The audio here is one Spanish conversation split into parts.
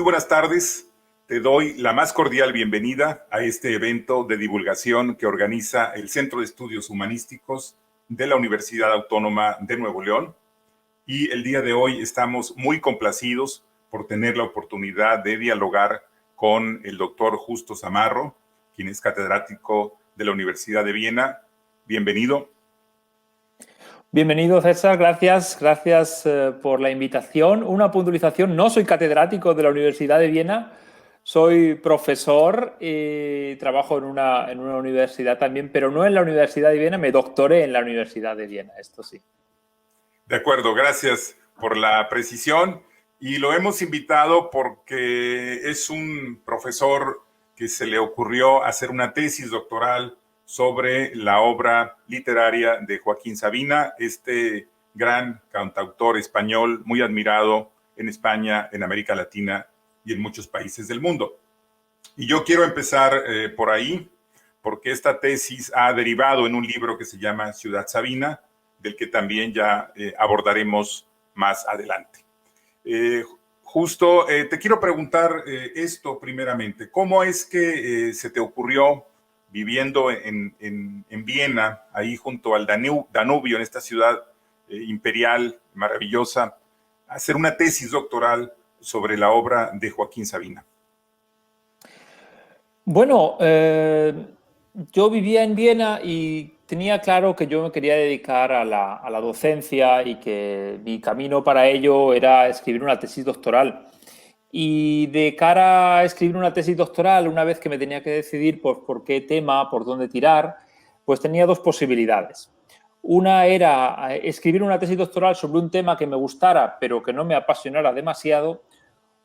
buenas tardes. Te doy la más cordial bienvenida a este evento de divulgación que organiza el Centro de Estudios Humanísticos de la Universidad Autónoma de Nuevo León. Y el día de hoy estamos muy complacidos por tener la oportunidad de dialogar con el doctor Justo Zamarro, quien es catedrático de la Universidad de Viena. Bienvenido. Bienvenido, César. Gracias por la invitación. Una puntualización, no soy catedrático de la Universidad de Viena, soy profesor y trabajo en una universidad también, pero no en la Universidad de Viena, me doctoré en la Universidad de Viena, esto sí. De acuerdo, gracias por la precisión. Y lo hemos invitado porque es un profesor que se le ocurrió hacer una tesis doctoral sobre la obra literaria de Joaquín Sabina, este gran cantautor español muy admirado en España, en América Latina y en muchos países del mundo. Y yo quiero empezar por ahí, porque esta tesis ha derivado en un libro que se llama Ciudad Sabina, del que también ya abordaremos más adelante. Justo, te quiero preguntar esto primeramente. ¿Cómo es que se te ocurrió, viviendo en Viena, ahí junto al Danubio, en esta ciudad imperial maravillosa, hacer una tesis doctoral sobre la obra de Joaquín Sabina? Bueno, yo vivía en Viena y tenía claro que yo me quería dedicar a la docencia y que mi camino para ello era escribir una tesis doctoral. Y de cara a escribir una tesis doctoral, una vez que me tenía que decidir por qué tema, por dónde tirar, pues tenía dos posibilidades. Una era escribir una tesis doctoral sobre un tema que me gustara, pero que no me apasionara demasiado,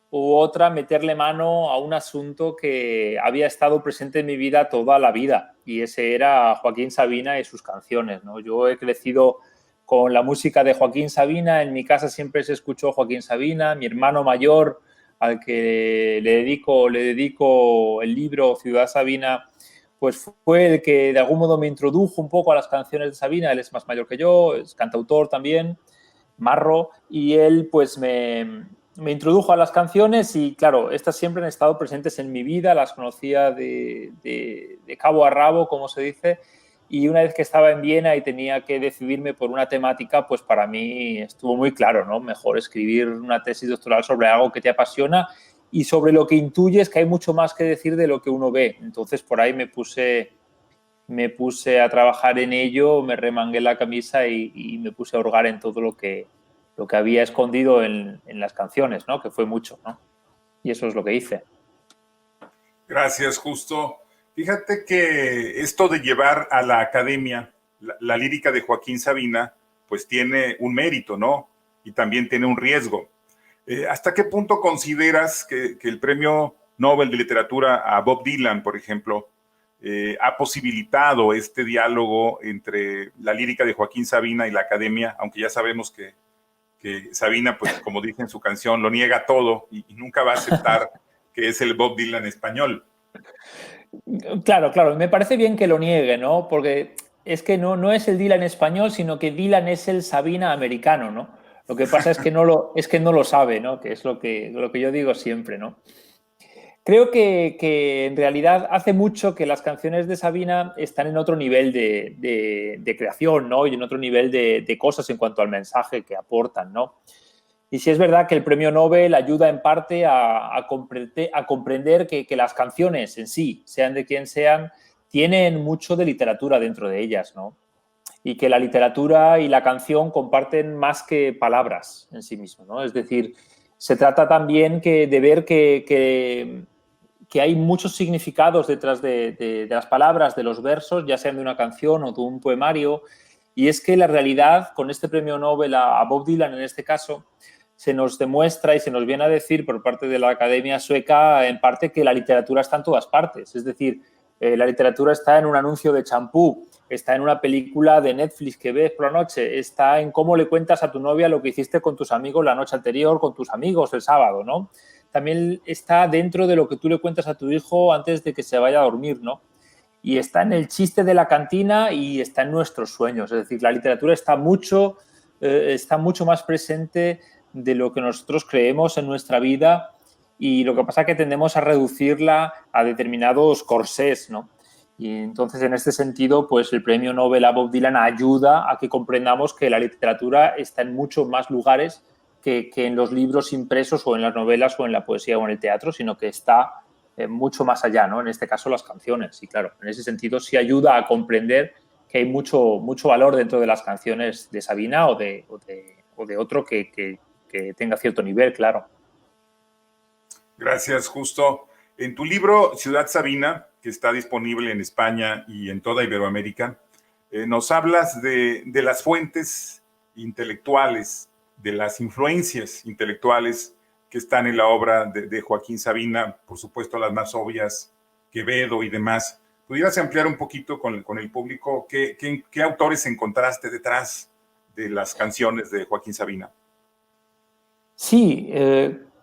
u otra, meterle mano a un asunto que había estado presente en mi vida toda la vida, y ese era Joaquín Sabina y sus canciones, ¿no? Yo he crecido con la música de Joaquín Sabina, en mi casa siempre se escuchó Joaquín Sabina, mi hermano mayor, al que le dedico el libro Ciudad Sabina, pues fue el que de algún modo me introdujo un poco a las canciones de Sabina. Él es más mayor que yo, es cantautor también, marro, y él pues me introdujo a las canciones y claro, estas siempre han estado presentes en mi vida, las conocía de cabo a rabo, como se dice, y una vez que estaba en Viena y tenía que decidirme por una temática, pues para mí estuvo muy claro, ¿no? Mejor escribir una tesis doctoral sobre algo que te apasiona y sobre lo que intuyes que hay mucho más que decir de lo que uno ve. Entonces por ahí me puse a trabajar en ello, me remangué la camisa y me puse a hurgar en todo lo que había escondido en las canciones, ¿no? Que fue mucho, ¿no? Y eso es lo que hice. Gracias, Justo. Fíjate que esto de llevar a la academia la lírica de Joaquín Sabina, pues tiene un mérito, ¿no? Y también tiene un riesgo. ¿Hasta qué punto consideras que el Premio Nobel de Literatura a Bob Dylan, por ejemplo, ha posibilitado este diálogo entre la lírica de Joaquín Sabina y la academia, aunque ya sabemos que Sabina, pues como dice en su canción, lo niega todo y nunca va a aceptar que es el Bob Dylan español? Claro, me parece bien que lo niegue, ¿no? Porque es que no es el Dylan español, sino que Dylan es el Sabina americano, ¿no? Lo que pasa es que no lo sabe, ¿no? Que es lo que yo digo siempre, ¿no? Creo que en realidad hace mucho que las canciones de Sabina están en otro nivel de creación, ¿no? Y en otro nivel de cosas en cuanto al mensaje que aportan, ¿no? Y sí es verdad que el premio Nobel ayuda en parte a comprender que las canciones en sí, sean de quien sean, tienen mucho de literatura dentro de ellas, ¿no? Y que la literatura y la canción comparten más que palabras en sí mismo, ¿no? Es decir, se trata también de ver que hay muchos significados detrás de las palabras, de los versos, ya sean de una canción o de un poemario. Y es que la realidad, con este premio Nobel a Bob Dylan en este caso, se nos demuestra y se nos viene a decir por parte de la Academia Sueca, en parte, que la literatura está en todas partes. Es decir, la literatura está en un anuncio de champú, está en una película de Netflix que ves por la noche, está en cómo le cuentas a tu novia lo que hiciste con tus amigos la noche anterior, con tus amigos el sábado, ¿no? También está dentro de lo que tú le cuentas a tu hijo antes de que se vaya a dormir, ¿no? Y está en el chiste de la cantina y está en nuestros sueños. Es decir, la literatura está mucho más presente de lo que nosotros creemos en nuestra vida y lo que pasa es que tendemos a reducirla a determinados corsés, ¿no? Y entonces, en este sentido, pues el premio Nobel a Bob Dylan ayuda a que comprendamos que la literatura está en muchos más lugares que en los libros impresos o en las novelas o en la poesía o en el teatro, sino que está mucho más allá, ¿no? En este caso, las canciones. Y claro, en ese sentido sí ayuda a comprender que hay mucho valor dentro de las canciones de Sabina o de otro que tenga cierto nivel, claro. Gracias, Justo. En tu libro Ciudad Sabina, que está disponible en España y en toda Iberoamérica, nos hablas de las fuentes intelectuales, de las influencias intelectuales que están en la obra de Joaquín Sabina, por supuesto las más obvias, Quevedo y demás. ¿Pudieras ampliar un poquito con el público qué autores encontraste detrás de las canciones de Joaquín Sabina? Sí,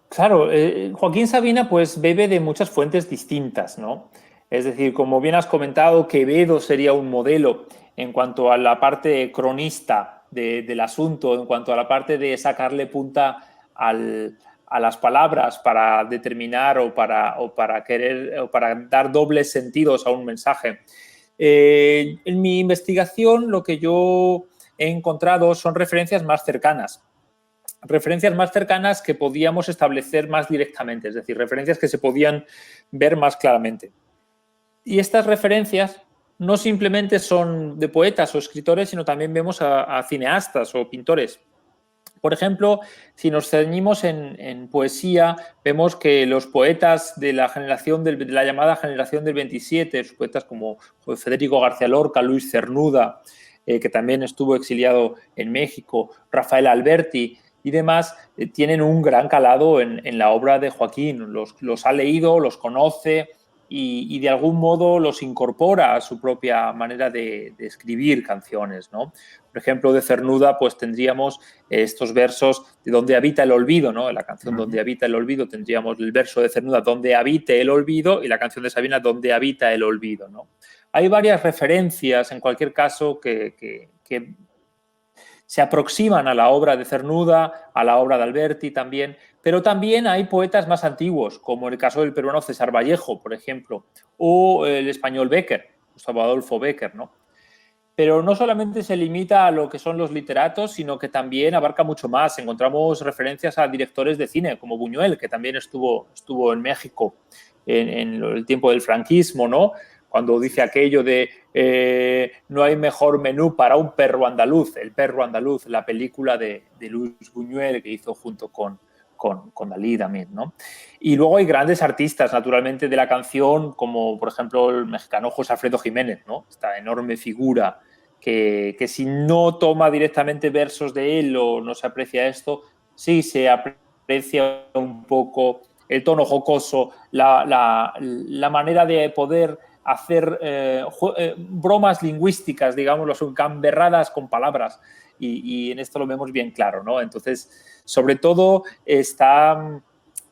claro, Joaquín Sabina pues bebe de muchas fuentes distintas, ¿no? Es decir, como bien has comentado, Quevedo sería un modelo en cuanto a la parte cronista del asunto, en cuanto a la parte de sacarle punta a las palabras para determinar o para querer o para dar dobles sentidos a un mensaje. En mi investigación lo que yo he encontrado son referencias más cercanas que podíamos establecer más directamente, es decir, referencias que se podían ver más claramente. Y estas referencias no simplemente son de poetas o escritores, sino también vemos a cineastas o pintores. Por ejemplo, si nos ceñimos en poesía, vemos que los poetas de la generación de la llamada generación del 27, los poetas como Federico García Lorca, Luis Cernuda, que también estuvo exiliado en México, Rafael Alberti y demás, tienen un gran calado en la obra de Joaquín. Los ha leído, los conoce y de algún modo los incorpora a su propia manera de escribir canciones, ¿no? Por ejemplo, de Cernuda, pues tendríamos estos versos de Donde habita el olvido, ¿no? En la canción Donde habita el olvido tendríamos el verso de Cernuda, Donde habite el olvido, y la canción de Sabina, Donde habita el olvido, ¿no? Hay varias referencias, en cualquier caso, que se aproximan a la obra de Cernuda, a la obra de Alberti también, pero también hay poetas más antiguos, como el caso del peruano César Vallejo, por ejemplo, o el español Bécquer, Gustavo Adolfo Bécquer, ¿no? Pero no solamente se limita a lo que son los literatos, sino que también abarca mucho más. Encontramos referencias a directores de cine, como Buñuel, que también estuvo en México en el tiempo del franquismo, ¿no? Cuando dice aquello de no hay mejor menú para un perro andaluz, El perro andaluz, la película de Luis Buñuel que hizo junto con Dalí también, ¿no? Y luego hay grandes artistas, naturalmente, de la canción, como por ejemplo el mexicano José Alfredo Jiménez, ¿no? Esta enorme figura que si no toma directamente versos de él o no se aprecia esto, sí se aprecia un poco el tono jocoso, la manera de poder hacer bromas lingüísticas, digamos, son gamberradas con palabras. Y en esto lo vemos bien claro, ¿no? Entonces, sobre todo está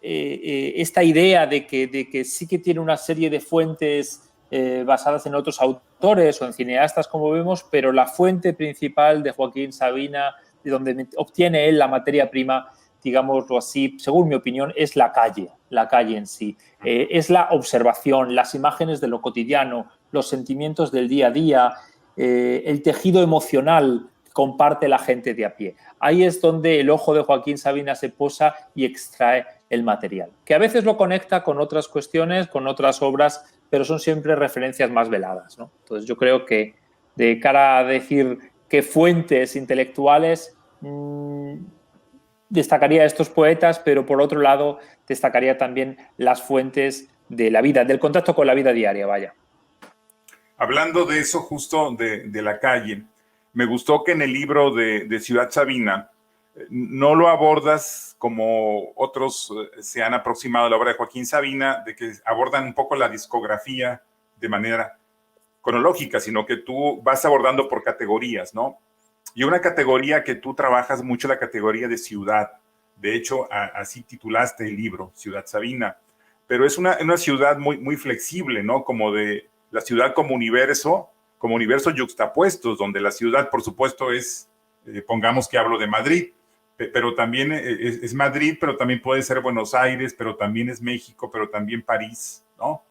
esta idea de que sí que tiene una serie de fuentes basadas en otros autores o en cineastas, como vemos, pero la fuente principal de Joaquín Sabina, de donde obtiene él la materia prima, digámoslo así, según mi opinión, es la calle en sí. Es la observación, las imágenes de lo cotidiano, los sentimientos del día a día, el tejido emocional que comparte la gente de a pie. Ahí es donde el ojo de Joaquín Sabina se posa y extrae el material, que a veces lo conecta con otras cuestiones, con otras obras, pero son siempre referencias más veladas, ¿no? Entonces yo creo que de cara a decir qué fuentes intelectuales, destacaría a estos poetas, pero por otro lado destacaría también las fuentes de la vida, del contacto con la vida diaria, vaya. Hablando de eso, justo de la calle, me gustó que en el libro de Ciudad Sabina no lo abordas como otros se han aproximado a la obra de Joaquín Sabina, de que abordan un poco la discografía de manera cronológica, sino que tú vas abordando por categorías, ¿no? Y una categoría que tú trabajas mucho, la categoría de ciudad. De hecho, así titulaste el libro, Ciudad Sabina. Pero es una ciudad muy, muy flexible, ¿no? Como de la ciudad como universos yuxtapuestos, donde la ciudad, por supuesto, es, pongamos que hablo de Madrid, pero también es Madrid, pero también puede ser Buenos Aires, pero también es México, pero también París, ¿no?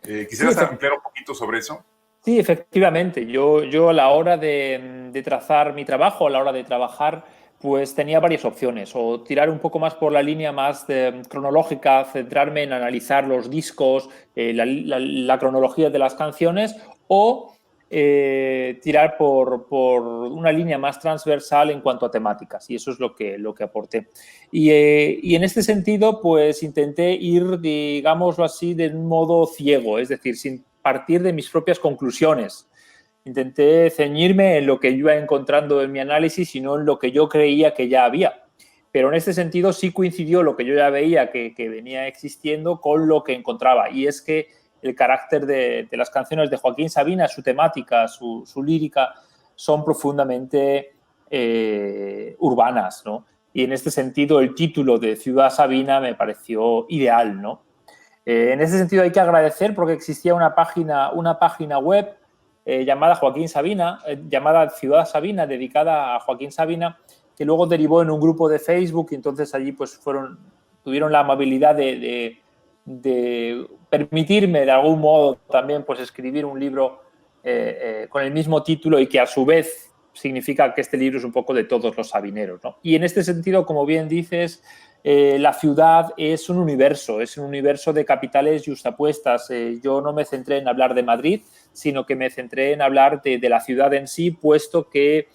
Sí, ¿Quisieras ampliar un poquito sobre eso? sí, efectivamente. Yo a la hora de trazar mi trabajo, a la hora de trabajar, pues tenía varias opciones. O tirar un poco más por la línea más cronológica, centrarme en analizar los discos, la cronología de las canciones, o tirar por una línea más transversal en cuanto a temáticas. Y eso es lo que aporté. Y en este sentido, pues intenté ir, digámoslo así, de un modo ciego, es decir, sin partir de mis propias conclusiones. Intenté ceñirme en lo que yo iba encontrando en mi análisis y no en lo que yo creía que ya había. Pero en este sentido sí coincidió lo que yo ya veía que venía existiendo con lo que encontraba. Y es que el carácter de las canciones de Joaquín Sabina, su temática, su lírica, son profundamente urbanas, ¿no? Y en este sentido el título de Ciudad Sabina me pareció ideal, ¿no? En ese sentido hay que agradecer porque existía una página web llamada Joaquín Sabina, llamada Ciudad Sabina, dedicada a Joaquín Sabina, que luego derivó en un grupo de Facebook y entonces allí pues tuvieron la amabilidad de permitirme de algún modo también pues escribir un libro con el mismo título y que a su vez significa que este libro es un poco de todos los sabineros, ¿no? Y en este sentido, como bien dices, la ciudad es un universo de capitales yuxtapuestas. Yo no me centré en hablar de Madrid, sino que me centré en hablar de la ciudad en sí, puesto que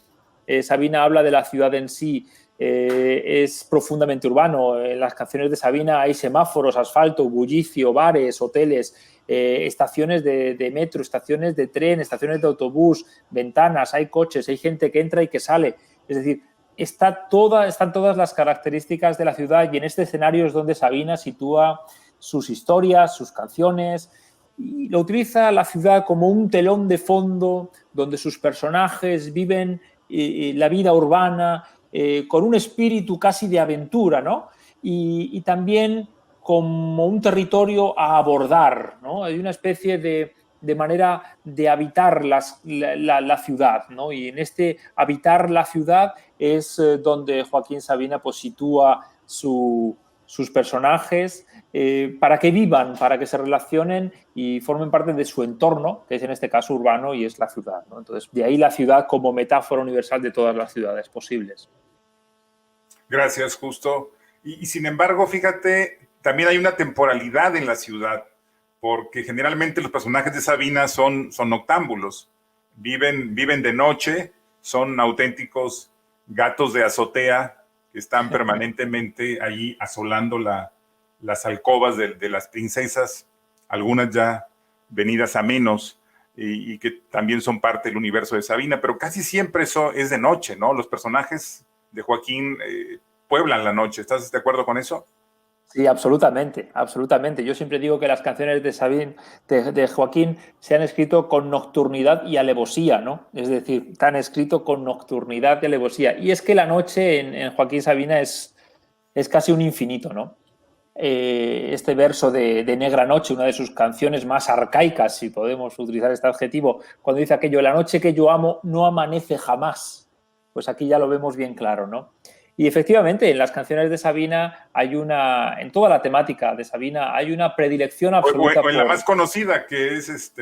Sabina habla de la ciudad en sí. Es profundamente urbano. En las canciones de Sabina hay semáforos, asfalto, bullicio, bares, hoteles, estaciones de metro, estaciones de tren, estaciones de autobús, ventanas, hay coches, hay gente que entra y que sale. Es decir, están todas las características de la ciudad y en este escenario es donde Sabina sitúa sus historias, sus canciones y lo utiliza la ciudad como un telón de fondo donde sus personajes viven la vida urbana con un espíritu casi de aventura, ¿no? Y también como un territorio a abordar, ¿no? Hay una especie de manera de habitar la ciudad, ¿no? Y en este habitar la ciudad es donde Joaquín Sabina pues, sitúa sus personajes para que vivan, para que se relacionen y formen parte de su entorno, que es en este caso urbano y es la ciudad, ¿no? Entonces, de ahí la ciudad como metáfora universal de todas las ciudades posibles. Gracias, Justo. Y sin embargo, fíjate, también hay una temporalidad en la ciudad, porque generalmente los personajes de Sabina son noctámbulos, viven de noche, son auténticos gatos de azotea que están permanentemente allí asolando las alcobas de las princesas, algunas ya venidas a menos, y que también son parte del universo de Sabina, pero casi siempre eso es de noche, ¿no? Los personajes de Joaquín pueblan la noche. ¿Estás de acuerdo con eso? Sí, absolutamente, absolutamente. Yo siempre digo que las canciones de Joaquín se han escrito con nocturnidad y alevosía, ¿no? Es decir, están escrito con nocturnidad y alevosía. Y es que la noche en Joaquín Sabina es casi un infinito, ¿no? Este verso de Negra Noche, una de sus canciones más arcaicas, si podemos utilizar este adjetivo, cuando dice aquello, la noche que yo amo no amanece jamás. Pues aquí ya lo vemos bien claro, ¿no? Y efectivamente, en las canciones de Sabina en toda la temática de Sabina, hay una predilección absoluta o en la más conocida, que es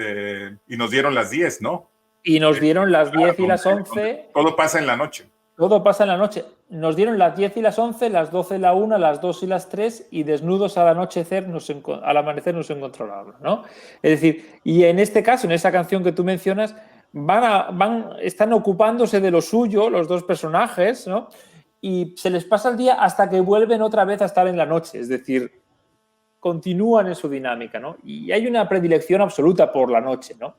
Y nos dieron las 10, ¿no? Y nos dieron las 10 y las 11. Todo pasa en la noche. Todo pasa en la noche. Nos dieron las 10 y las 11, las 12 y la 1, las 2 y las 3 y desnudos al anochecer, al amanecer nos encontró la habla, ¿no? Es decir, y en este caso, en esa canción que tú mencionas, están ocupándose de lo suyo los dos personajes, ¿no? Y se les pasa el día hasta que vuelven otra vez a estar en la noche, es decir, continúan en su dinámica, ¿no? Y hay una predilección absoluta por la noche, ¿no?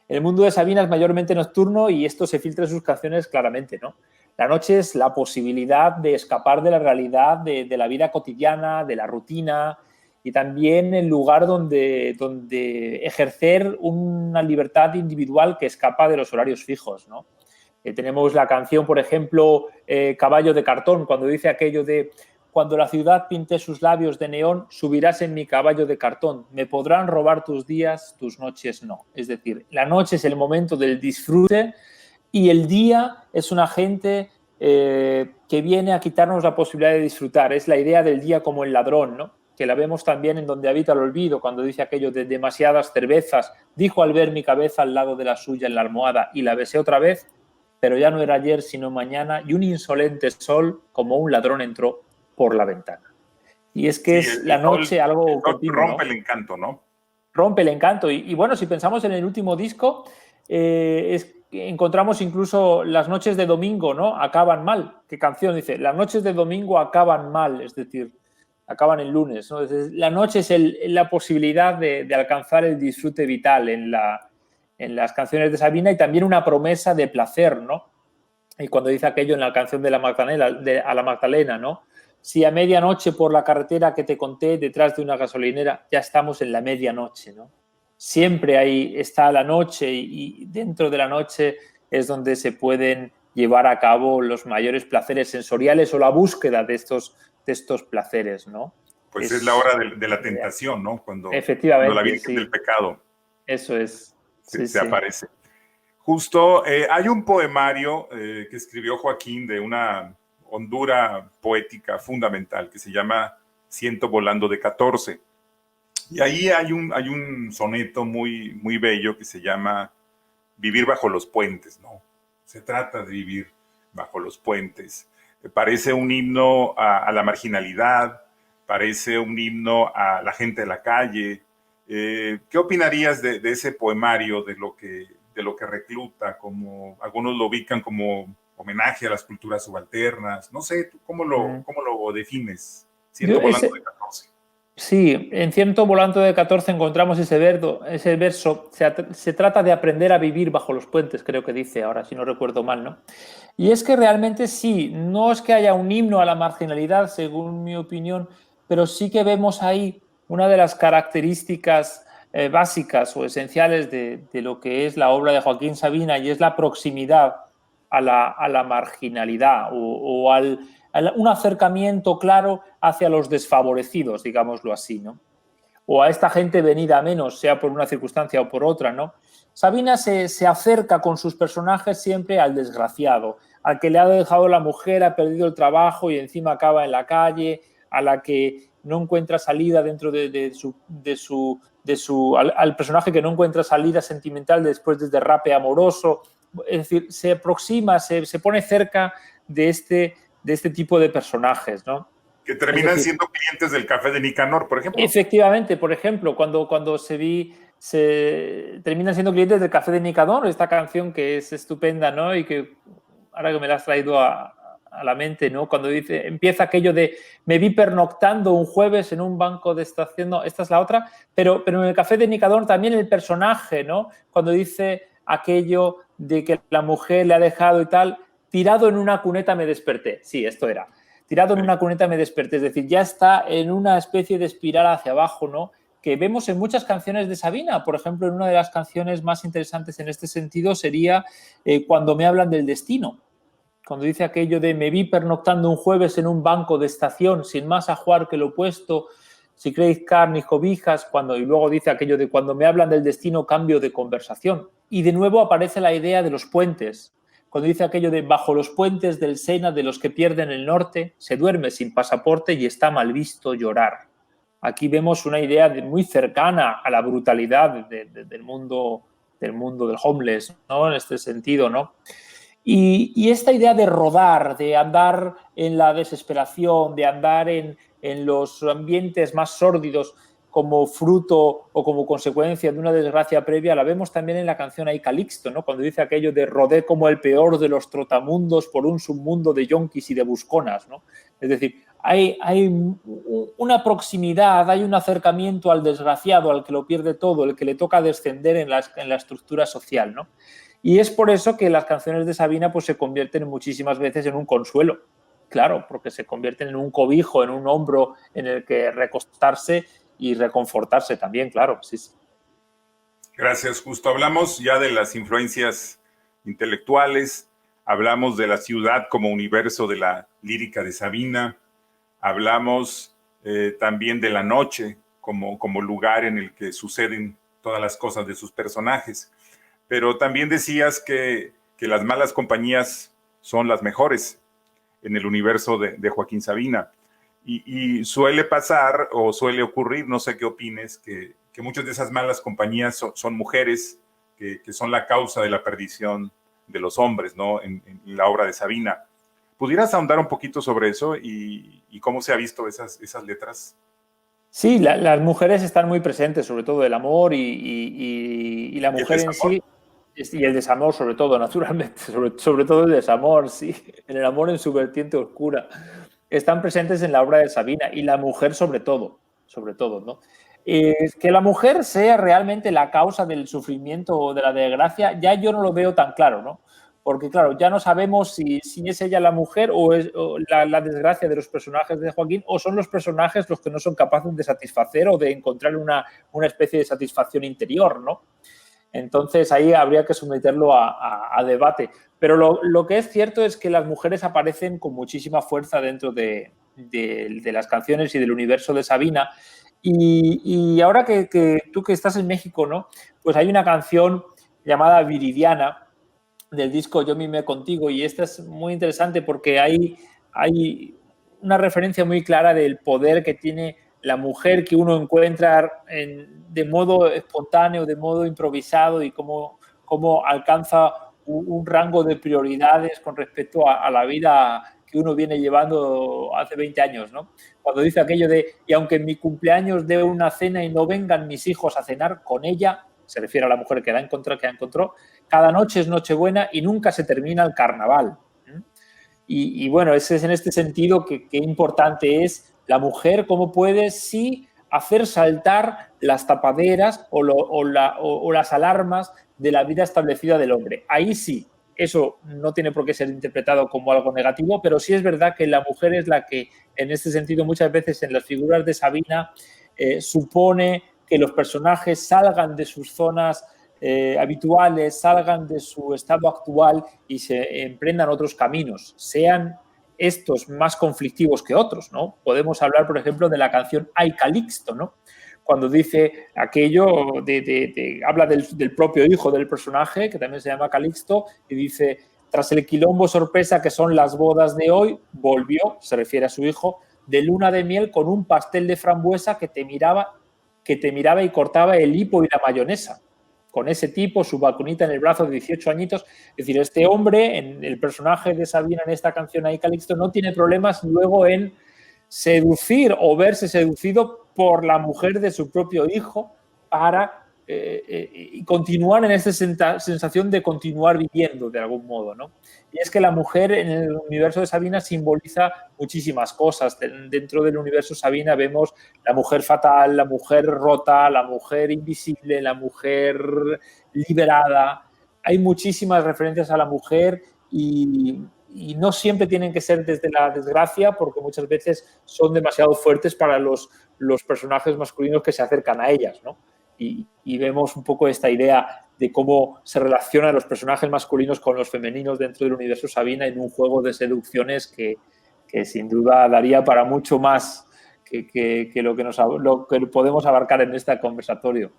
El mundo de Sabina es mayormente nocturno y esto se filtra en sus canciones claramente, ¿no? La noche es la posibilidad de escapar de la realidad, de la vida cotidiana, de la rutina y también el lugar donde ejercer una libertad individual que escapa de los horarios fijos, ¿no? Tenemos la canción, por ejemplo, Caballo de cartón, cuando dice aquello de cuando la ciudad pinte sus labios de neón, subirás en mi caballo de cartón. Me podrán robar tus días, tus noches no. Es decir, la noche es el momento del disfrute y el día es un agente que viene a quitarnos la posibilidad de disfrutar. Es la idea del día como el ladrón, ¿no? Que la vemos también en Donde habita el olvido, cuando dice aquello de demasiadas cervezas, dijo al ver mi cabeza al lado de la suya en la almohada y la besé otra vez, pero ya no era ayer sino mañana y un insolente sol como un ladrón entró por la ventana. Y es que Sí, es la noche algo el sol continuo, rompe ¿no? el encanto, ¿no? Rompe el encanto. Y bueno, si pensamos en el último disco, encontramos incluso las noches de domingo, ¿no? Acaban mal. ¿Qué canción dice? Las noches de domingo acaban mal, es decir, acaban el lunes, ¿no? Entonces, la noche es la posibilidad de alcanzar el disfrute vital en las canciones de Sabina y también una promesa de placer, ¿no? Y cuando dice aquello en la canción de la Magdalena, a la Magdalena, ¿no? Si a medianoche por la carretera que te conté detrás de una gasolinera, ya estamos en la medianoche, ¿no? Siempre ahí está la noche y dentro de la noche es donde se pueden llevar a cabo los mayores placeres sensoriales o la búsqueda de estos placeres, ¿no? Pues es la Es hora de la tentación, ¿no? Cuando la efectivamente, Virgen del sí, Pecado eso es, sí, se sí. aparece. Justo, hay un poemario que escribió Joaquín de una hondura poética fundamental que se llama Ciento volando de 14. Y ahí hay un soneto muy bello que se llama Vivir bajo los puentes, ¿no? Se trata de vivir bajo los puentes. Parece un himno a la marginalidad, parece un himno a la gente de la calle. ¿Qué opinarías de ese poemario, de lo que recluta, como algunos lo ubican como homenaje a las culturas subalternas? No sé, ¿tú cómo lo defines? Yo Siento volando de 14. Sí, en Ciento volante de 14 encontramos ese verso. Se trata de aprender a vivir bajo los puentes, creo que dice ahora, si no recuerdo mal, ¿no? Y es que realmente sí, no es que haya un himno a la marginalidad, según mi opinión, pero sí que vemos ahí una de las características básicas o esenciales de lo que es la obra de Joaquín Sabina y es la proximidad a la marginalidad o un acercamiento claro hacia los desfavorecidos, digámoslo así, ¿no? O a esta gente venida a menos, sea por una circunstancia o por otra, ¿no? Sabina se acerca con sus personajes siempre al desgraciado, al que le ha dejado la mujer, ha perdido el trabajo y encima acaba en la calle, a la que no encuentra salida dentro al personaje que no encuentra salida sentimental después del derrape amoroso. Es decir, se aproxima, se pone cerca de este tipo de personajes, ¿no? Que Es terminan decir, siendo clientes del café de Nicanor, por ejemplo. efectivamente, por ejemplo, cuando se terminan siendo clientes del Café de Nicador, esta canción que es estupenda, ¿no? Y que ahora que me la has traído a la mente, ¿no? Cuando dice, empieza aquello de me vi pernoctando un jueves en un banco de estación, no, esta es la otra, pero en el Café de Nicador también el personaje, ¿no? Cuando dice aquello de que la mujer le ha dejado y tal, tirado en una cuneta me desperté. Sí, esto era tirado en Sí. una cuneta me desperté, es decir, ya está en una especie de espiral hacia abajo, ¿no? Que vemos en muchas canciones de Sabina. Por ejemplo, en una de las canciones más interesantes en este sentido sería Cuando me hablan del destino. Cuando dice aquello de me vi pernoctando un jueves en un banco de estación, sin más ajuar que lo puesto, si creéis carne y cobijas, y luego dice aquello de cuando me hablan del destino cambio de conversación. Y de nuevo aparece la idea de los puentes. Cuando dice aquello de bajo los puentes del Sena de los que pierden el norte, se duerme sin pasaporte y está mal visto llorar. Aquí vemos una idea muy cercana a la brutalidad del mundo del homeless, ¿no? En este sentido, ¿no? Y esta idea de rodar, de andar en la desesperación, de andar en los ambientes más sórdidos como fruto o como consecuencia de una desgracia previa, la vemos también en la canción Ay Calixto, ¿no? Cuando dice aquello de rodé como el peor de los trotamundos por un submundo de yonkis y de busconas, ¿no? Es decir, hay una proximidad, hay un acercamiento al desgraciado, al que lo pierde todo, el que le toca descender en la estructura social, ¿no? Y es por eso que las canciones de Sabina pues, se convierten muchísimas veces en un consuelo. Claro, porque se convierten en un cobijo, en un hombro en el que recostarse y reconfortarse también, claro. Sí, sí. Gracias, justo. Hablamos ya de las influencias intelectuales, hablamos de la ciudad como universo de la lírica de Sabina, hablamos también de la noche como lugar en el que suceden todas las cosas de sus personajes. Pero también decías que las malas compañías son las mejores. en el universo de Joaquín Sabina. Y suele pasar o suele ocurrir, no sé qué opines, que muchas de esas malas compañías son mujeres que son la causa de la perdición de los hombres, ¿no? En la obra de Sabina. ¿Pudieras ahondar un poquito sobre eso y cómo se ha visto esas letras? Sí, las mujeres están muy presentes, sobre todo el amor y la mujer en sí, y el desamor sobre todo, naturalmente, sobre todo el desamor, sí, en el amor en su vertiente oscura. Están presentes en la obra de Sabina y la mujer sobre todo, ¿no? Que la mujer sea realmente la causa del sufrimiento o de la desgracia, ya yo no lo veo tan claro, ¿no? Porque, claro, ya no sabemos si es ella la mujer o la desgracia de los personajes de Joaquín, o son los personajes los que no son capaces de satisfacer o de encontrar una especie de satisfacción interior, ¿no? Entonces ahí habría que someterlo a debate. Pero lo que es cierto es que las mujeres aparecen con muchísima fuerza dentro de las canciones y del universo de Sabina. Y ahora que tú que estás en México, ¿no? Pues hay una canción llamada Viridiana del disco Yo mimé contigo, y esta es muy interesante porque hay una referencia muy clara del poder que tiene la mujer que uno encuentra de modo espontáneo, de modo improvisado, y cómo alcanza un rango de prioridades con respecto a la vida que uno viene llevando hace 20 años, ¿no? Cuando dice aquello de, y aunque en mi cumpleaños dé una cena y no vengan mis hijos a cenar con ella, se refiere a la mujer que encontró, cada noche es Nochebuena y nunca se termina el carnaval. Y bueno, ese es en este sentido que importante es la mujer, cómo puede sí hacer saltar las tapaderas o las alarmas de la vida establecida del hombre. Ahí sí, eso no tiene por qué ser interpretado como algo negativo, pero sí es verdad que la mujer es la que, en este sentido, muchas veces en las figuras de Sabina, supone que los personajes salgan de sus zonas habituales, salgan de su estado actual y se emprendan otros caminos, sean estos más conflictivos que otros, ¿no? Podemos hablar, por ejemplo, de la canción Ay Calixto, ¿no? Cuando dice aquello, habla del propio hijo del personaje, que también se llama Calixto, y dice, tras el quilombo sorpresa que son las bodas de hoy, volvió, se refiere a su hijo, de luna de miel con un pastel de frambuesa que te miraba y cortaba el hipo y la mayonesa. Con ese tipo, su vacunita en el brazo de 18 añitos. Es decir, este hombre, en el personaje de Sabina en esta canción ahí, Calixto, no tiene problemas luego en seducir o verse seducido por la mujer de su propio hijo para y continuar en esta sensación de continuar viviendo de algún modo, ¿no? Y es que la mujer en el universo de Sabina simboliza muchísimas cosas. Dentro del universo Sabina vemos la mujer fatal, la mujer rota, la mujer invisible, la mujer liberada. Hay muchísimas referencias a la mujer y no siempre tienen que ser desde la desgracia, porque muchas veces son demasiado fuertes para los personajes masculinos que se acercan a ellas, ¿no? Y vemos un poco esta idea de cómo se relacionan los personajes masculinos con los femeninos dentro del universo Sabina en un juego de seducciones que sin duda daría para mucho más que lo que podemos abarcar en este conversatorio.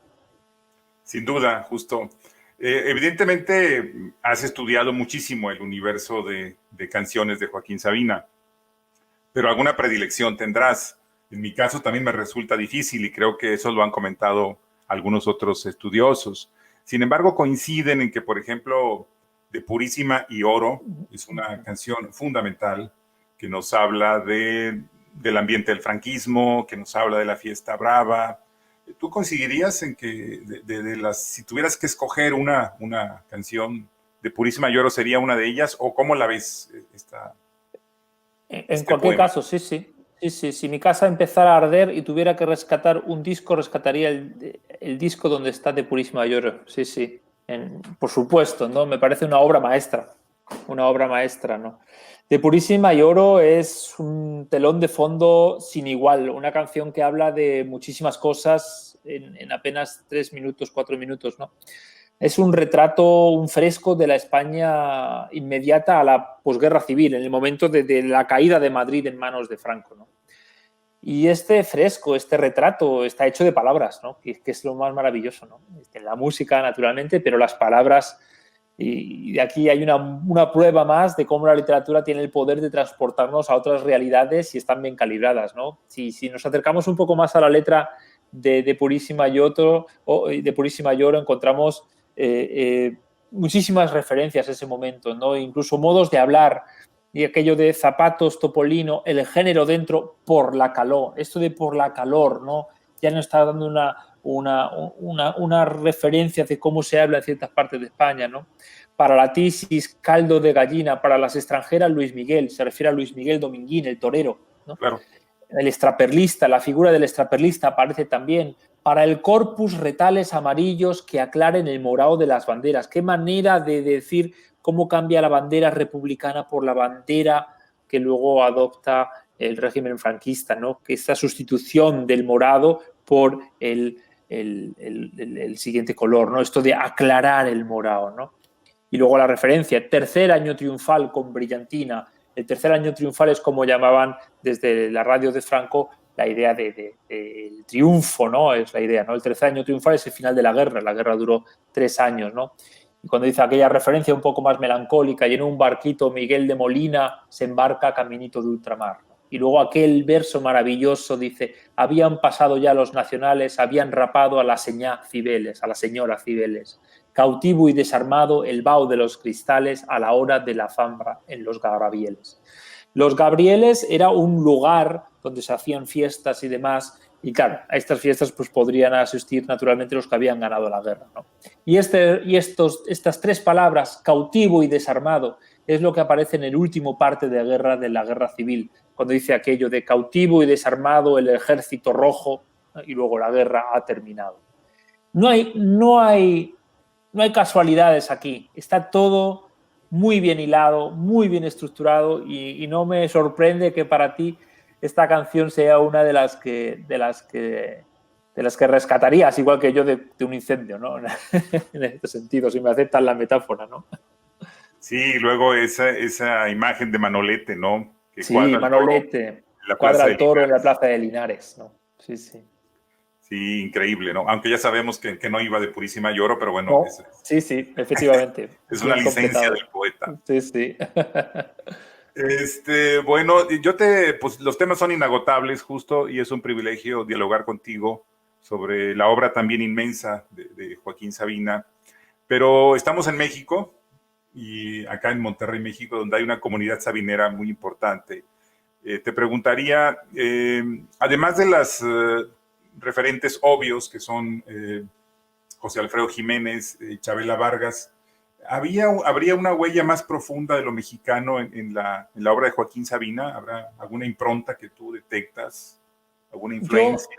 Sin duda, justo. Evidentemente has estudiado muchísimo el universo de canciones de Joaquín Sabina, pero alguna predilección tendrás. En mi caso también me resulta difícil y creo que eso lo han comentado algunos otros estudiosos. Sin embargo, coinciden en que, por ejemplo, de Purísima y Oro es una canción fundamental que nos habla del ambiente del franquismo, que nos habla de la fiesta brava. ¿Tú coincidirías en que si tuvieras que escoger una canción de Purísima y Oro sería una de ellas? ¿O cómo la ves en cualquier poema? Caso, sí, sí. Sí, si mi casa empezara a arder y tuviera que rescatar un disco, rescataría el disco donde está de Purísima y Oro. Sí, sí. Por supuesto, ¿no? Me parece una obra maestra. Una obra maestra, ¿no? De Purísima y Oro es un telón de fondo sin igual. Una canción que habla de muchísimas cosas en apenas 3 minutos, 4 minutos, ¿no? Es un retrato, un fresco de la España inmediata a la posguerra civil, en el momento de la caída de Madrid en manos de Franco, ¿no? Y este fresco, este retrato está hecho de palabras, ¿no? Que es lo más maravilloso, ¿no? La música, naturalmente, pero las palabras Y de aquí hay una prueba más de cómo la literatura tiene el poder de transportarnos a otras realidades si están bien calibradas, ¿no? Si nos acercamos un poco más a la letra de Purísima Lloro, encontramos muchísimas referencias a ese momento, ¿no? Incluso modos de hablar y aquello de zapatos, topolino, el género dentro, por la calor. Esto de por la calor, ¿no? Ya nos está dando una referencia de cómo se habla en ciertas partes de España, ¿no? Para la tisis, caldo de gallina; para las extranjeras, Luis Miguel. Se refiere a Luis Miguel Dominguín, el torero, ¿no? Claro. El extraperlista, la figura del extraperlista aparece también. Para el corpus, retales amarillos que aclaren el morado de las banderas. Qué manera de decir cómo cambia la bandera republicana por la bandera que luego adopta el régimen franquista, ¿no? Que esta sustitución del morado por el siguiente color, ¿no? Esto de aclarar el morado, ¿no? Y luego la referencia, tercer año triunfal con brillantina. El tercer año triunfal es como llamaban desde la radio de Franco la idea del triunfo, ¿no? Es la idea, ¿no? El tercer año triunfal es el final de la guerra duró 3 años, ¿no? Y cuando dice aquella referencia un poco más melancólica, y en un barquito Miguel de Molina se embarca caminito de ultramar. Y luego aquel verso maravilloso dice: habían pasado ya los nacionales, habían rapado a la señora Cibeles. Cautivo y desarmado el vaho de los cristales a la hora de la zambra en los Gabrieles. Los Gabrieles era un lugar donde se hacían fiestas y demás, y claro, a estas fiestas pues podrían asistir naturalmente los que habían ganado la guerra, ¿no? Y estas 3 palabras, cautivo y desarmado, es lo que aparece en el último parte de la guerra civil, cuando dice aquello de cautivo y desarmado el ejército rojo, ¿no? Y luego la guerra ha terminado. No hay casualidades aquí, está todo muy bien hilado, muy bien estructurado, y no me sorprende que para ti esta canción sea una de las que rescatarías, igual que yo de un incendio, ¿no? En este sentido, si me aceptan la metáfora, ¿no? Sí, luego esa imagen de Manolete, ¿no? Que Sí, cuadra Manolete, cuadra el toro en la plaza de Linares, ¿no? Sí, sí. Sí, increíble, ¿no? Aunque ya sabemos que no iba de Purísima Lloro, pero bueno. No, sí, efectivamente. Es una licencia del poeta. Sí, sí. Bueno, pues los temas son inagotables, justo, y es un privilegio dialogar contigo sobre la obra también inmensa de Joaquín Sabina. Pero estamos en México, y acá en Monterrey, México, donde hay una comunidad sabinera muy importante. Te preguntaría, además de las referentes obvios que son José Alfredo Jiménez, Chavela Vargas, ¿habría una huella más profunda de lo mexicano en la obra de Joaquín Sabina? ¿Habrá alguna impronta que tú detectas? ¿Alguna influencia?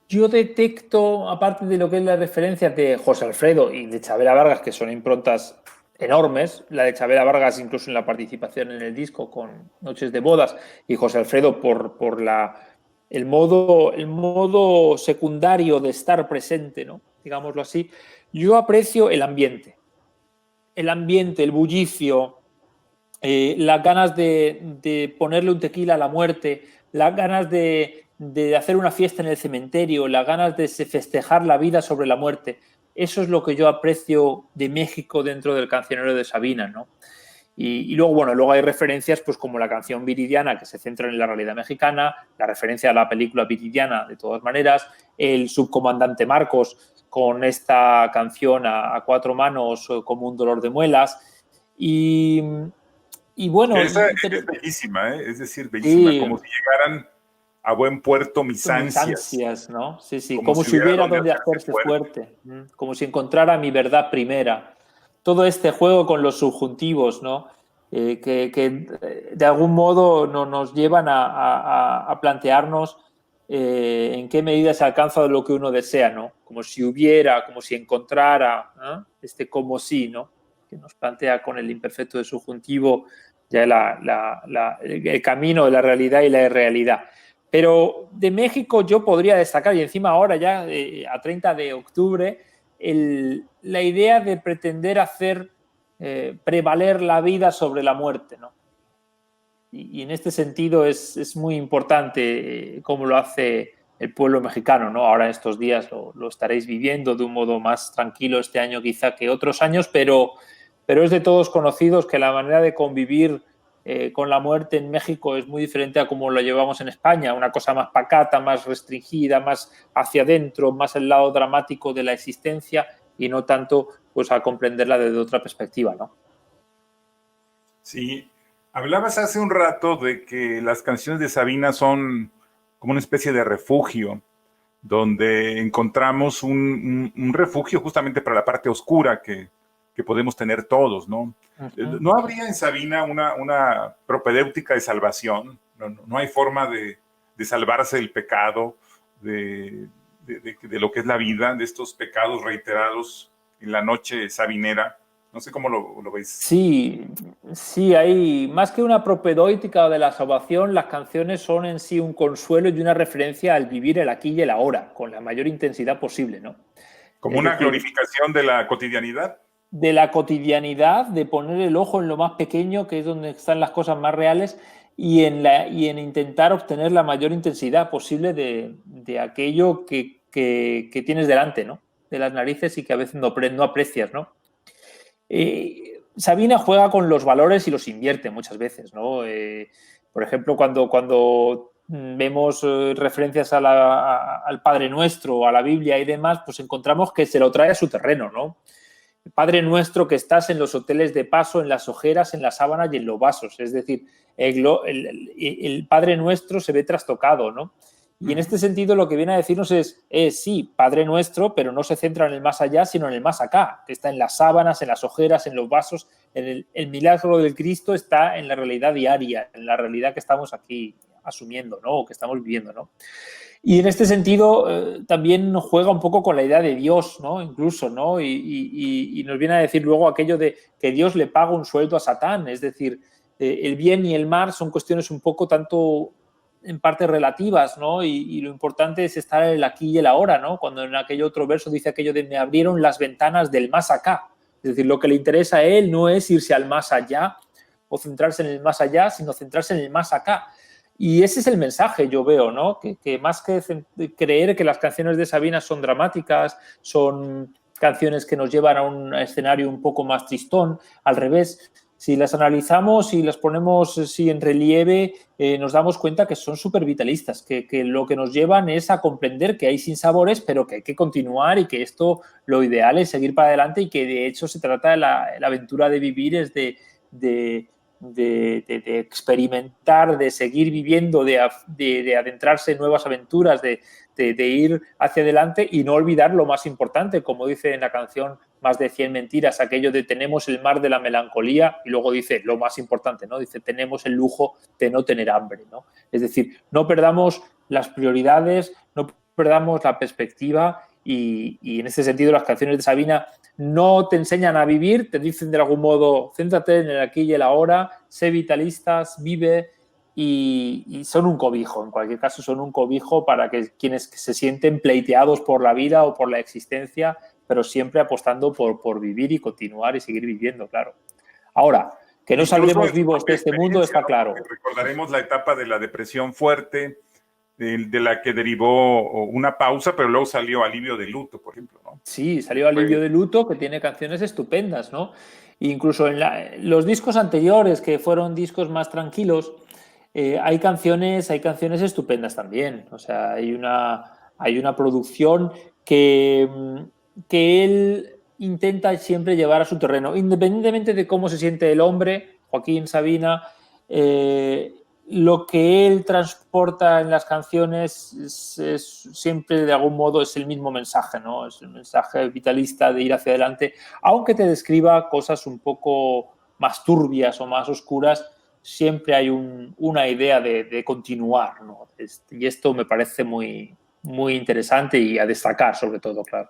Yo detecto, aparte de lo que es la referencia de José Alfredo y de Chavela Vargas, que son improntas enormes, la de Chavela Vargas incluso en la participación en el disco con Noches de Bodas, y José Alfredo por el modo secundario de estar presente, ¿no? Digámoslo así. Yo aprecio el ambiente, el bullicio, las ganas de ponerle un tequila a la muerte, las ganas de hacer una fiesta en el cementerio, las ganas de festejar la vida sobre la muerte. Eso es lo que yo aprecio de México dentro del cancionero de Sabina, ¿no? Y luego, bueno, luego hay referencias pues como la canción Viridiana, que se centra en la realidad mexicana, la referencia a la película Viridiana, de todas maneras, el subcomandante Marcos con esta canción a 4 manos como un dolor de muelas. Y bueno... Esa es bellísima, ¿eh? Es decir, bellísima, sí, como si llegaran a buen puerto mis ansias, ¿no? Sí, sí, como si hubiera donde hacerse fuerte, como si encontrara mi verdad primera. Todo este juego con los subjuntivos, ¿no? Que de algún modo nos llevan a plantearnos en qué medida se alcanza lo que uno desea, ¿no? Como si hubiera, como si encontrara, ¿no? Como si, ¿no? Que nos plantea con el imperfecto de subjuntivo ya el camino de la realidad y la irrealidad. Pero de México yo podría destacar, y encima ahora ya a 30 de octubre, la idea de pretender hacer prevaler la vida sobre la muerte, ¿no? Y en este sentido es muy importante cómo lo hace el pueblo mexicano, ¿no? Ahora en estos días lo estaréis viviendo de un modo más tranquilo este año quizá que otros años, pero es de todos conocidos que la manera de convivir con la muerte en México es muy diferente a como lo llevamos en España, una cosa más pacata, más restringida, más hacia adentro, más el lado dramático de la existencia y no tanto pues a comprenderla desde otra perspectiva, ¿no? Sí, hablabas hace un rato de que las canciones de Sabina son como una especie de refugio, donde encontramos un refugio justamente para la parte oscura que podemos tener todos, ¿no? Uh-huh. ¿No habría en Sabina una propedéutica de salvación? No hay forma de salvarse del pecado, de lo que es la vida, de estos pecados reiterados en la noche sabinera. No sé cómo lo veis. Sí, sí, hay más que una propedéutica de la salvación, las canciones son en sí un consuelo y una referencia al vivir el aquí y el ahora, con la mayor intensidad posible, ¿no? Como Es una decir, glorificación de la cotidianidad. de la cotidianidad, de poner el ojo en lo más pequeño, que es donde están las cosas más reales, y en intentar obtener la mayor intensidad posible de aquello que tienes delante, ¿no? De las narices y que a veces no aprecias, ¿no? Sabina juega con los valores y los invierte muchas veces, ¿no? Por ejemplo, cuando vemos referencias al Padre Nuestro, a la Biblia y demás, pues encontramos que se lo trae a su terreno, ¿no? Padre Nuestro que estás en los hoteles de paso, en las ojeras, en las sábanas y en los vasos. Es decir, el Padre Nuestro se ve trastocado, ¿no? Y en este sentido lo que viene a decirnos es sí, Padre Nuestro, pero no se centra en el más allá, sino en el más acá, que está en las sábanas, en las ojeras, en los vasos. El milagro del Cristo está en la realidad diaria, en la realidad que estamos aquí asumiendo, ¿no? O que estamos viviendo, ¿no? Y en este sentido también juega un poco con la idea de Dios, ¿no? Incluso, ¿no? Y nos viene a decir luego aquello de que Dios le paga un sueldo a Satán, es decir, el bien y el mal son cuestiones un poco tanto en parte relativas, ¿no? Y lo importante es estar en el aquí y el ahora, ¿no? Cuando en aquel otro verso dice aquello de me abrieron las ventanas del más acá. Es decir, lo que le interesa a él no es irse al más allá o centrarse en el más allá, sino centrarse en el más acá. Y ese es el mensaje, yo veo, ¿no? Que más que creer que las canciones de Sabina son dramáticas, son canciones que nos llevan a un escenario un poco más tristón, al revés, si las analizamos y las ponemos sí, en relieve, nos damos cuenta que son súper vitalistas, que lo que nos llevan es a comprender que hay sinsabores, pero que hay que continuar y que esto lo ideal es seguir para adelante y que de hecho se trata de la aventura de vivir, es de experimentar, de seguir viviendo, de adentrarse en nuevas aventuras, de ir hacia adelante y no olvidar lo más importante, como dice en la canción Más de 100 mentiras, aquello de tenemos el mar de la melancolía y luego dice lo más importante, ¿no? Dice tenemos el lujo de no tener hambre, ¿no? Es decir, no perdamos las prioridades, no perdamos la perspectiva y en ese sentido las canciones de Sabina no te enseñan a vivir, te dicen de algún modo, céntrate en el aquí y el ahora, sé vitalistas, vive y son un cobijo, en cualquier caso son un cobijo para que quienes se sienten pleiteados por la vida o por la existencia, pero siempre apostando por vivir y continuar y seguir viviendo, claro. Ahora, que no Incluso saldremos en su vivos de propia este mundo experiencia, está ¿no? Porque claro. recordaremos la etapa de la depresión fuerte, de la que derivó una pausa, pero luego salió Alivio de Luto, por ejemplo, ¿no? Sí, salió Alivio Fue, de Luto, que tiene canciones estupendas, ¿no? Incluso en los discos anteriores, que fueron discos más tranquilos, hay canciones estupendas también. O sea, hay una producción que, que él intenta siempre llevar a su terreno, independientemente de cómo se siente el hombre, Joaquín Sabina, lo que él transporta en las canciones siempre de algún modo es el mismo mensaje, ¿no? Es el mensaje vitalista de ir hacia adelante, aunque te describa cosas un poco más turbias o más oscuras, siempre hay una idea de continuar, ¿no? Y esto me parece muy interesante y a destacar sobre todo, claro.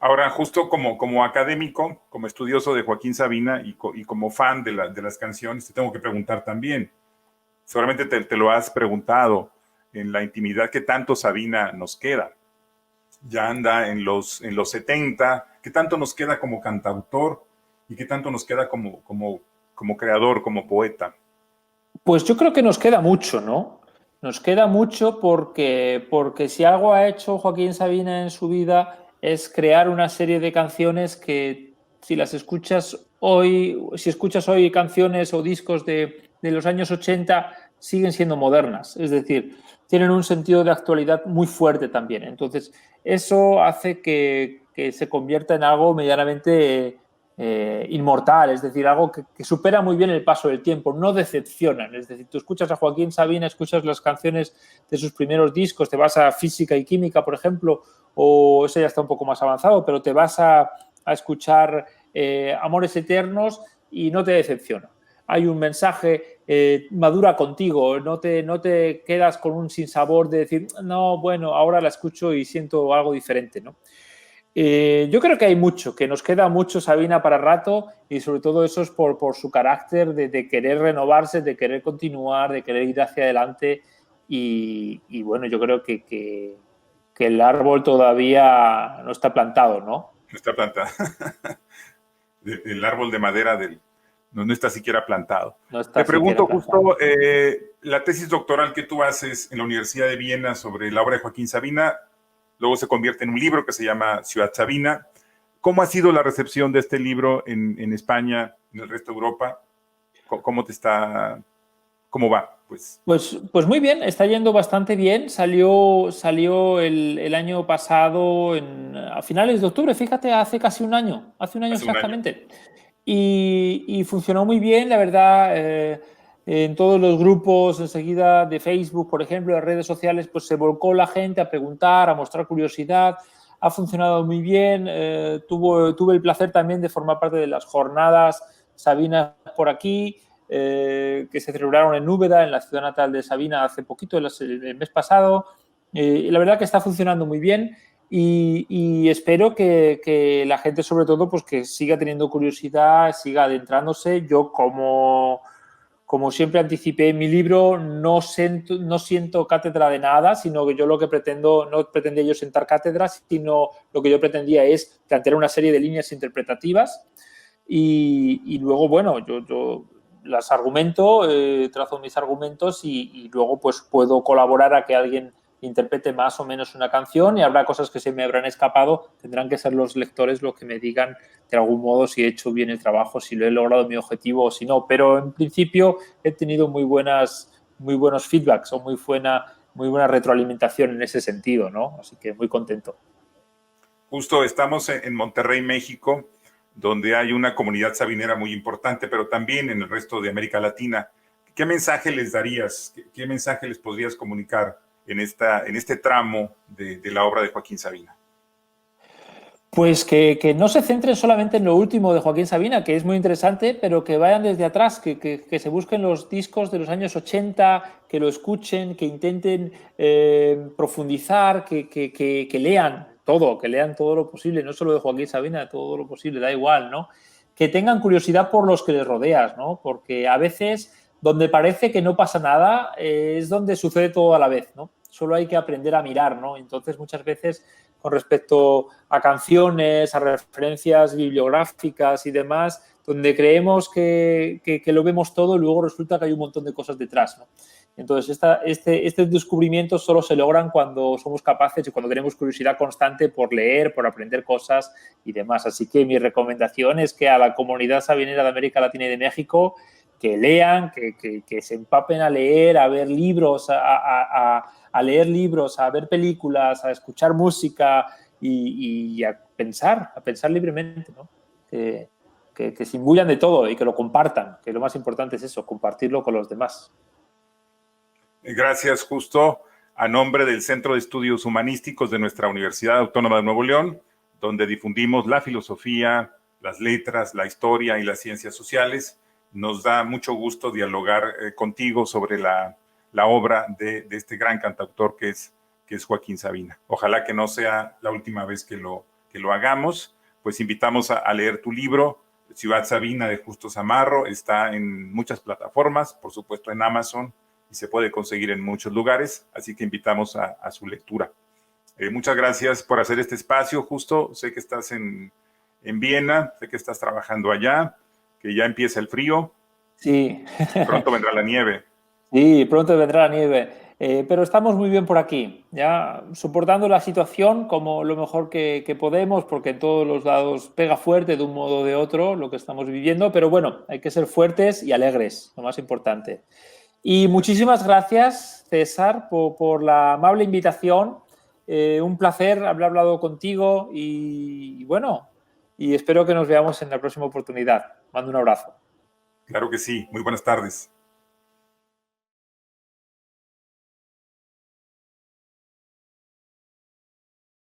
ahora, justo como académico, como estudioso de Joaquín Sabina y como fan de las canciones, te tengo que preguntar también, seguramente te lo has preguntado, en la intimidad, ¿qué tanto Sabina nos queda? Ya anda en los 70, ¿qué tanto nos queda como cantautor y qué tanto nos queda como creador, como poeta? Pues yo creo que nos queda mucho, ¿no? Nos queda mucho porque si algo ha hecho Joaquín Sabina en su vida es crear una serie de canciones que si las escuchas hoy, si escuchas hoy canciones o discos de los años 80, siguen siendo modernas. Es decir, tienen un sentido de actualidad muy fuerte también. Entonces, eso hace que se convierta en algo medianamente inmortal, es decir, algo que supera muy bien el paso del tiempo, no decepcionan. Es decir, tú escuchas a Joaquín Sabina, escuchas las canciones de sus primeros discos, te vas a Física y Química, por ejemplo, o ese ya está un poco más avanzado, pero te vas a escuchar Amores Eternos y no te decepciona. Hay un mensaje, madura contigo, no te quedas con un sinsabor de decir, no, bueno, ahora la escucho y siento algo diferente, ¿no? Yo creo que hay mucho, que nos queda mucho Sabina para rato y sobre todo eso es por su carácter de querer renovarse, de querer continuar, de querer ir hacia adelante y bueno, yo creo que el árbol todavía no está plantado, ¿no? Está plantada. El árbol de madera no está siquiera plantado. No Te está siquiera pregunto plantado. justo, la tesis doctoral que tú haces en la Universidad de Viena sobre la obra de Joaquín Sabina, luego se convierte en un libro que se llama Ciudad Sabina. ¿Cómo ha sido la recepción de este libro en España, en el resto de Europa? ¿Cómo va? Pues muy bien, está yendo bastante bien. Salió el año pasado, a finales de octubre, fíjate, hace un año Hace un año. exactamente. Y funcionó muy bien, la verdad. En todos los grupos enseguida de Facebook, por ejemplo, de redes sociales, pues se volcó la gente a preguntar, a mostrar curiosidad. Ha funcionado muy bien. Tuve el placer también de formar parte de las jornadas Sabina por aquí, que se celebraron en Úbeda, en la ciudad natal de Sabina, hace poquito, el mes pasado. Y la verdad que está funcionando muy bien. Y espero que la gente, sobre todo, pues que siga teniendo curiosidad, siga adentrándose. Yo, como siempre anticipé en mi libro, no siento cátedra de nada, sino que yo lo que pretendo, no pretendía yo sentar cátedras, sino lo que yo pretendía es plantear una serie de líneas interpretativas y luego, bueno, yo las argumento, trazo mis argumentos y luego pues puedo colaborar a que alguien interprete más o menos una canción y habrá cosas que se me habrán escapado, tendrán que ser los lectores los que me digan de algún modo si he hecho bien el trabajo, si lo he logrado mi objetivo o si no, pero en principio he tenido muy buenos feedbacks o muy buena retroalimentación en ese sentido, ¿no? Así que muy contento. Justo estamos en Monterrey, México, donde hay una comunidad sabinera muy importante, pero también en el resto de América Latina. ¿Qué mensaje les darías? ¿Qué mensaje les podrías comunicar en este tramo de la obra de Joaquín Sabina? Pues que no se centren solamente en lo último de Joaquín Sabina, que es muy interesante, pero que vayan desde atrás, que se busquen los discos de los años 80, que lo escuchen, que intenten profundizar, que lean todo lo posible, no solo de Joaquín Sabina, todo lo posible, da igual, ¿no? Que tengan curiosidad por los que les rodeas, ¿no? Porque a veces donde parece que no pasa nada es donde sucede todo a la vez, ¿no? Solo hay que aprender a mirar, ¿no? Entonces muchas veces con respecto a canciones, a referencias bibliográficas y demás, donde creemos que lo vemos todo y luego resulta que hay un montón de cosas detrás, ¿no? Entonces, estos descubrimientos solo se logran cuando somos capaces y cuando tenemos curiosidad constante por leer, por aprender cosas y demás. Así que mi recomendación es que a la comunidad sabinera de América Latina y de México que lean, que se empapen a leer, a ver libros, a leer libros, a ver películas, a escuchar música y a pensar libremente, ¿no? Que se imbuyan de todo y que lo compartan, que lo más importante es eso, compartirlo con los demás. Gracias, justo a nombre del Centro de Estudios Humanísticos de nuestra Universidad Autónoma de Nuevo León, donde difundimos la filosofía, las letras, la historia y las ciencias sociales. Nos da mucho gusto dialogar contigo sobre la obra de este gran cantautor que es Joaquín Sabina. Ojalá que no sea la última vez que lo hagamos. Pues invitamos a leer tu libro, Ciudad Sabina, de Justo Zamarro. Está en muchas plataformas, por supuesto en Amazon, y se puede conseguir en muchos lugares, así que invitamos a su lectura. Muchas gracias por hacer este espacio, Justo. Sé que estás en Viena, sé que estás trabajando allá, que ya empieza el frío. Sí. Pronto vendrá la nieve. Sí, pronto vendrá la nieve. Pero estamos muy bien por aquí, ya soportando la situación como lo mejor que podemos, porque en todos los lados pega fuerte de un modo o de otro lo que estamos viviendo, pero bueno, hay que ser fuertes y alegres, lo más importante. Y muchísimas gracias, César, por la amable invitación. Un placer haber hablado contigo y bueno, y espero que nos veamos en la próxima oportunidad. Mando un abrazo. Claro que sí. Muy buenas tardes.